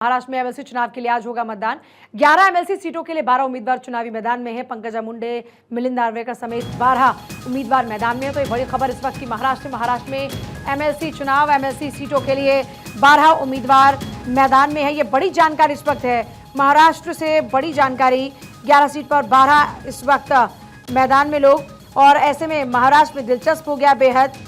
महाराष्ट्र में एमएलसी चुनाव के लिए आज होगा मतदान। 11 एमएलसी सीटों के लिए 12 उम्मीदवार चुनावी मैदान में है। पंकजा मुंडे, मिलिंद नार्वेकर समेत 12 उम्मीदवार मैदान में है। तो ये बड़ी खबर इस वक्त की महाराष्ट्र में एमएलसी चुनाव, एमएलसी सीटों के लिए 12 उम्मीदवार मैदान में है। ये बड़ी जानकारी इस वक्त है महाराष्ट्र से, बड़ी जानकारी। 11 सीट पर 12 इस वक्त मैदान में लोग, और ऐसे में महाराष्ट्र में दिलचस्प हो गया बेहद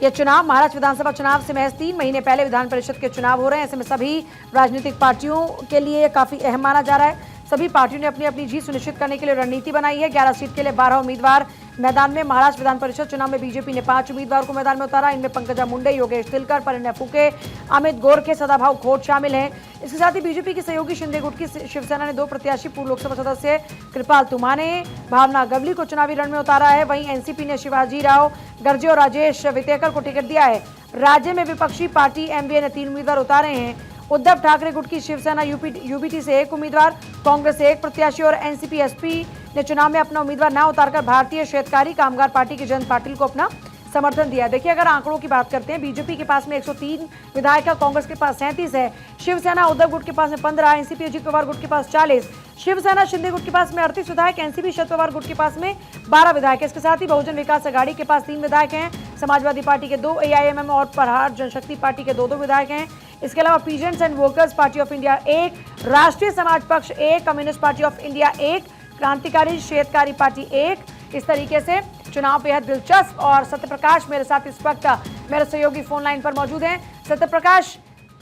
ये चुनाव। महाराष्ट्र विधानसभा चुनाव से महज 3 महीने पहले विधान परिषद के चुनाव हो रहे हैं। ऐसे में सभी राजनीतिक पार्टियों के लिए काफी अहम माना जा रहा है। सभी पार्टियों ने अपनी अपनी जीत सुनिश्चित करने के लिए रणनीति बनाई है। 11 सीट के लिए 12 उम्मीदवार मैदान में। महाराष्ट्र विधान परिषद चुनाव में बीजेपी ने 5 उम्मीदवार को मैदान में उतारा। इनमें पंकजा मुंडे, योगेश तिलकर, परिणय फुके, अमित गोरखे, सदाभाऊ खोट शामिल हैं। इसके साथ ही बीजेपी की सहयोगी शिंदे गुट की शिवसेना ने 2 प्रत्याशी पूर्व लोकसभा सदस्य कृपाल तुमाने, भावना गवली को चुनावी रण में उतारा है। वहीं एनसीपी ने शिवाजी राव गर्जे और राजेश वितेकर को टिकट दिया है। राज्य में विपक्षी पार्टी एमवीए ने 3 उम्मीदवार उतारे हैं। उद्धव ठाकरे गुट की शिवसेना यूबीटी से 1 उम्मीदवार, कांग्रेस से 1 प्रत्याशी और एनसीपी एसपी ने चुनाव में अपना उम्मीदवार न उतारकर भारतीय क्षेत्रकारी कामगार पार्टी के जयंत पाटिल को अपना समर्थन दिया। देखिए, अगर आंकड़ों की बात करते हैं, बीजेपी के पास में 103 विधायक है, कांग्रेस के पास 37 है, शिवसेना उद्धव गुट के पास में 15, एनसीपी अजित पवार गुट के पास 40, शिवसेना शिंदे गुट के पास में 38 विधायक, एनसीपी शरद पवार गुट के पास में 12 विधायक है। इसके साथ ही बहुजन विकास अघाड़ी के पास 3 विधायक हैं, समाजवादी पार्टी के 2, एआईएमएम और प्रहार जनशक्ति पार्टी के 2 विधायक हैं। इसके अलावा peasants and workers party of India 1, राष्ट्रीय समाज पक्ष 1, कम्युनिस्ट पार्टी ऑफ इंडिया 1, क्रांतिकारी क्षेत्रकारी पार्टी 1। इस तरीके से चुनाव बेहद दिलचस्प। और सत्यप्रकाश मेरे साथ इस वक्त मेरे सहयोगी फोन लाइन पर मौजूद हैं। सत्यप्रकाश,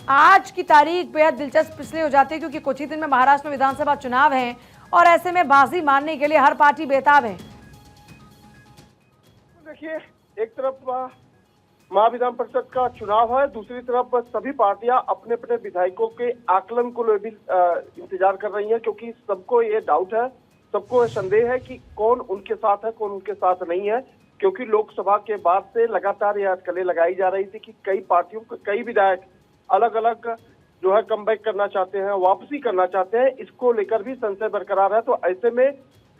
आज की तारीख बेहद दिलचस्प इसलिए हो जाती है क्योंकि कुछ ही दिन में महाराष्ट्र में विधानसभा चुनाव है और ऐसे में बाजी मारने के लिए हर पार्टी बेताब है। देखिए, एक तरफ महाविधान परिषद का चुनाव है, दूसरी तरफ सभी पार्टियां अपने अपने विधायकों के आकलन को भी इंतजार कर रही हैं, क्योंकि सबको ये डाउट है, सबको ये संदेह है कि कौन उनके साथ है, कौन उनके साथ नहीं है। क्योंकि लोकसभा के बाद से लगातार यह अटकलें लगाई जा रही थी कि कई पार्टियों के कई विधायक अलग अलग जो है कमबैक करना चाहते हैं, वापसी करना चाहते हैं। इसको लेकर भी संशय बरकरार है। तो ऐसे में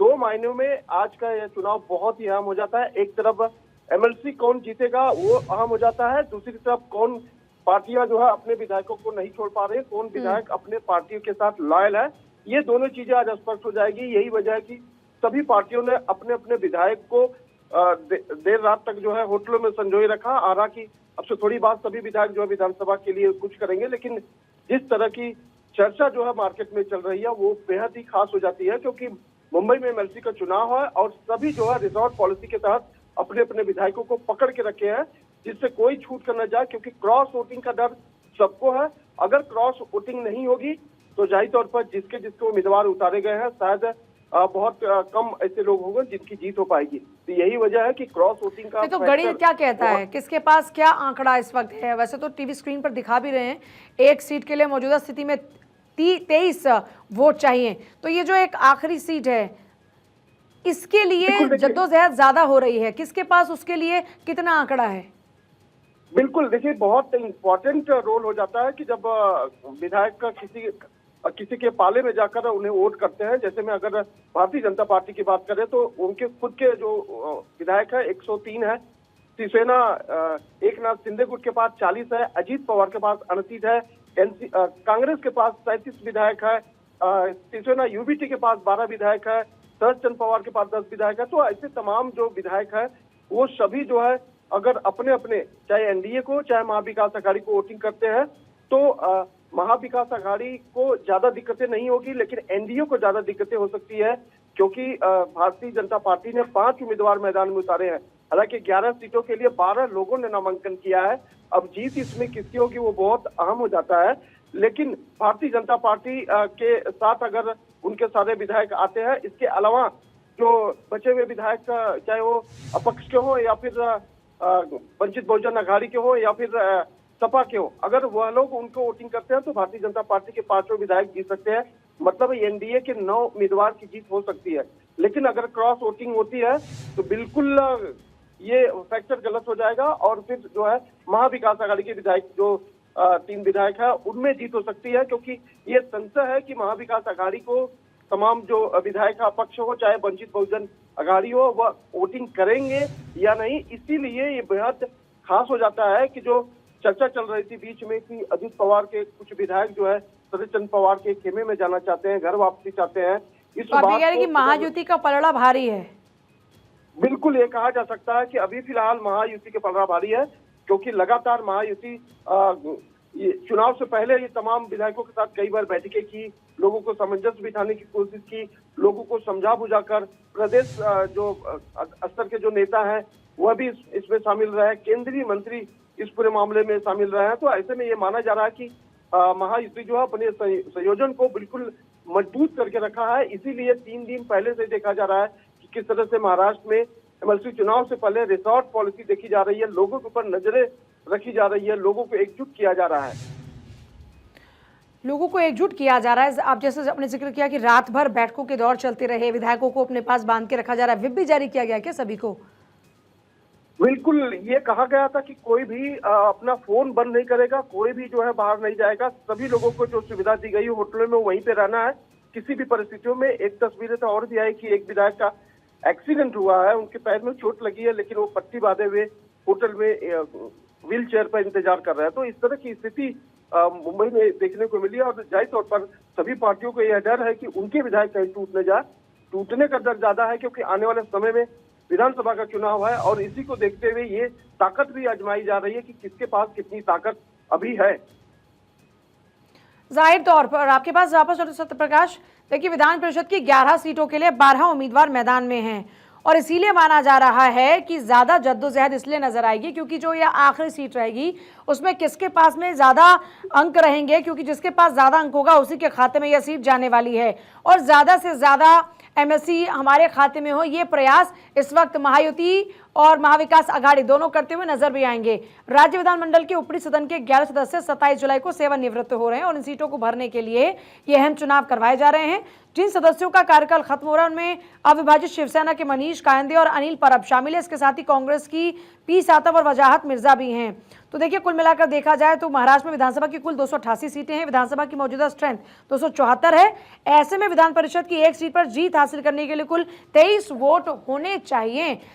2 महीनों में आज का यह चुनाव बहुत ही अहम हो जाता है। एक तरफ एमएलसी कौन जीतेगा वो अहम हो जाता है, दूसरी तरफ कौन पार्टियां जो है अपने विधायकों को नहीं छोड़ पा रहे, कौन विधायक अपने पार्टियों के साथ लॉयल है। ये दोनों चीजें आज स्पष्ट हो जाएगी। यही वजह है कि सभी पार्टियों ने अपने अपने विधायक को देर रात तक जो है होटलों में संजोए रखा। हालांकि अब से थोड़ी बात सभी विधायक जो है विधानसभा के लिए कुछ करेंगे, लेकिन जिस तरह की चर्चा जो है मार्केट में चल रही है वो बेहद ही खास हो जाती है, क्योंकि मुंबई में एमएलसी का चुनाव है और सभी जो है रिजॉर्ट पॉलिसी के तहत अपने अपने विधायकों को पकड़ के रखे हैं, जिससे कोई छूट कर न जाए। क्योंकि क्रॉस वोटिंग का डर सबको है। अगर क्रॉस वोटिंग नहीं होगी तो जाहिर तौर पर जिसके उम्मीदवार उतारे गए हैं शायद बहुत कम ऐसे लोग होंगे जिनकी जीत हो पाएगी। तो यही वजह है कि क्रॉस वोटिंग का तो गणित क्या कहता है, किसके पास क्या आंकड़ा इस वक्त है? वैसे तो टीवी स्क्रीन पर दिखा भी रहे हैं 1 सीट के लिए मौजूदा स्थिति में 23 वोट चाहिए। तो ये जो एक आखिरी सीट है इसके लिए जद्दोजहद ज्यादा हो रही है, किसके पास उसके लिए कितना आंकड़ा है? बिल्कुल, देखिए, बहुत इम्पोर्टेंट रोल हो जाता है कि जब विधायक का किसी के पाले में जाकर उन्हें वोट करते हैं। जैसे में अगर भारतीय जनता पार्टी की बात करें तो उनके खुद के जो विधायक है 103 है, शिवसेना एकनाथ शिंदे गुट के पास 40 है, अजीत पवार के पास 29 है, कांग्रेस के पास 37 विधायक है, शिवसेना यूबीटी के पास 12 विधायक है, शरद चंद्र पवार के पास 10 विधायक है। तो ऐसे तमाम जो विधायक है वो सभी जो है अगर अपने अपने चाहे एनडीए को चाहे महाविकास अघाड़ी को वोटिंग करते हैं तो महाविकास अघाड़ी को ज्यादा दिक्कतें नहीं होगी, लेकिन एनडीए को ज्यादा दिक्कतें हो सकती है, क्योंकि भारतीय जनता पार्टी ने 5 उम्मीदवार मैदान में उतारे हैं। हालांकि 11 सीटों के लिए 12 लोगों ने नामांकन किया है। अब जीत इसमें किसकी होगी वो बहुत अहम हो जाता है। लेकिन भारतीय जनता पार्टी के साथ अगर उनके सारे विधायक आते हैं, इसके अलावा जो बचे हुए विधायक चाहे वो अपक्ष के हो या फिर वंचित बहुजन अघाड़ी के हो या फिर सपा के हो, अगर वह लोग उनको वोटिंग करते हैं तो भारतीय जनता पार्टी के 5 विधायक जीत सकते हैं। मतलब एनडीए के 9 उम्मीदवार की जीत हो सकती है। लेकिन अगर क्रॉस वोटिंग होती है तो बिल्कुल ये फैक्टर गलत हो जाएगा और फिर जो है महाविकास अघाड़ी के विधायक जो 3 विधायक है उनमें जीत हो सकती है, क्योंकि ये संशय है कि महाविकास अघाड़ी को तमाम जो विधायक अपक्ष हो चाहे वंचित बहुजन अघाड़ी हो वह वोटिंग करेंगे या नहीं। इसीलिए ये बेहद खास हो जाता है कि जो चर्चा चल रही थी बीच में कि अजित पवार के कुछ विधायक जो है शरद चंद्र पवार के खेमे में जाना चाहते हैं, घर वापसी चाहते हैं। इस तो आप ये बात कह रहे हैं को कि महायुति का पलड़ा भारी है? बिल्कुल ये कहा जा सकता है कि अभी फिलहाल महायुति के पलड़ा भारी है, क्योंकि लगातार महायुति ये चुनाव से पहले ये तमाम विधायकों के साथ कई बार बैठकें की, लोगों को सामंजस्य बिठाने की कोशिश की, लोगों को समझा बुझाकर प्रदेश जो स्तर के जो नेता हैं वह भी इसमें शामिल रहे, केंद्रीय मंत्री इस पूरे मामले में शामिल रहे हैं। तो ऐसे में ये माना जा रहा है कि महायुति जो है अपने संयोजन को बिल्कुल मजबूत करके रखा है। इसीलिए 3 दिन पहले से देखा जा रहा है कि किस तरह से महाराष्ट्र में एमएलसी चुनाव से पहले रिसोर्ट पॉलिसी देखी जा रही है, लोगों के ऊपर नजरें रखी जा रही है, लोगों को एकजुट किया जा रहा है। लोगों को एकजुट किया जा रहा है। आप जैसे आपने जिक्र किया कि रात भर बैठकों के दौर चलते रहे, विधायकों को अपने पास बांध के रखा जा रहा है, व्हिप भी जारी किया गया क्या सभी को? बिल्कुल, ये कहा गया था कि कोई भी अपना फोन बंद नहीं करेगा, कोई भी जो है बाहर नहीं जाएगा, सभी लोगों को जो सुविधा दी गई है होटलों में वहीं पे रहना है किसी भी परिस्थितियों में। एक तस्वीरें तो और भी आई कि एक विधायक का एक्सीडेंट हुआ है, उनके पैर में चोट लगी है, लेकिन वो पट्टी बांधे हुए होटल में व्हील चेयर पर इंतजार कर रहे हैं। तो इस तरह की स्थिति मुंबई में देखने को मिली है और जाहिर तौर पर सभी पार्टियों को यह डर है कि उनके विधायक कहीं टूट न जाए। टूटने का डर ज्यादा है क्योंकि आने वाले समय में विधानसभा का चुनाव है और इसी को देखते हुए ये ताकत भी आजमाई जा रही है कि किसके पास कितनी ताकत अभी है। जाहिर तौर पर आपके पास वापस सत्यप्रकाश, देखिए विधान परिषद की 11 सीटों के लिए 12 उम्मीदवार मैदान में हैं और इसीलिए माना जा रहा है कि ज्यादा जद्दोजहद इसलिए नजर आएगी क्योंकि जो यह आखिरी सीट रहेगी उसमें किसके पास में ज्यादा अंक रहेंगे, क्योंकि जिसके पास ज्यादा अंक होगा उसी के खाते में यह सीट जाने वाली है और ज्यादा से ज्यादा एमएससी हमारे खाते में हो, ये प्रयास इस वक्त महायुति और महाविकास आघाड़ी दोनों करते हुए नजर भी आएंगे। राज्य विधानमंडल के ऊपरी सदन के 11 सदस्य 27 जुलाई को सेवानिवृत्त हो रहे हैं और इन सीटों को भरने के लिए ये अहम चुनाव करवाए जा रहे हैं। जिन सदस्यों का कार्यकाल खत्म हो रहा है उनमें अविभाजित शिवसेना के मनीष कायंदे और अनिल परब शामिल है। इसके साथ ही कांग्रेस की पी सातव और वजाहत मिर्जा भी हैं। तो देखिए कुल मिलाकर देखा जाए तो महाराष्ट्र में विधानसभा की कुल 288 सीटें हैं। विधानसभा की मौजूदा स्ट्रेंथ 274 है। ऐसे में विधान परिषद की एक सीट पर जीत हासिल करने के लिए कुल 23 वोट होने चाहिए।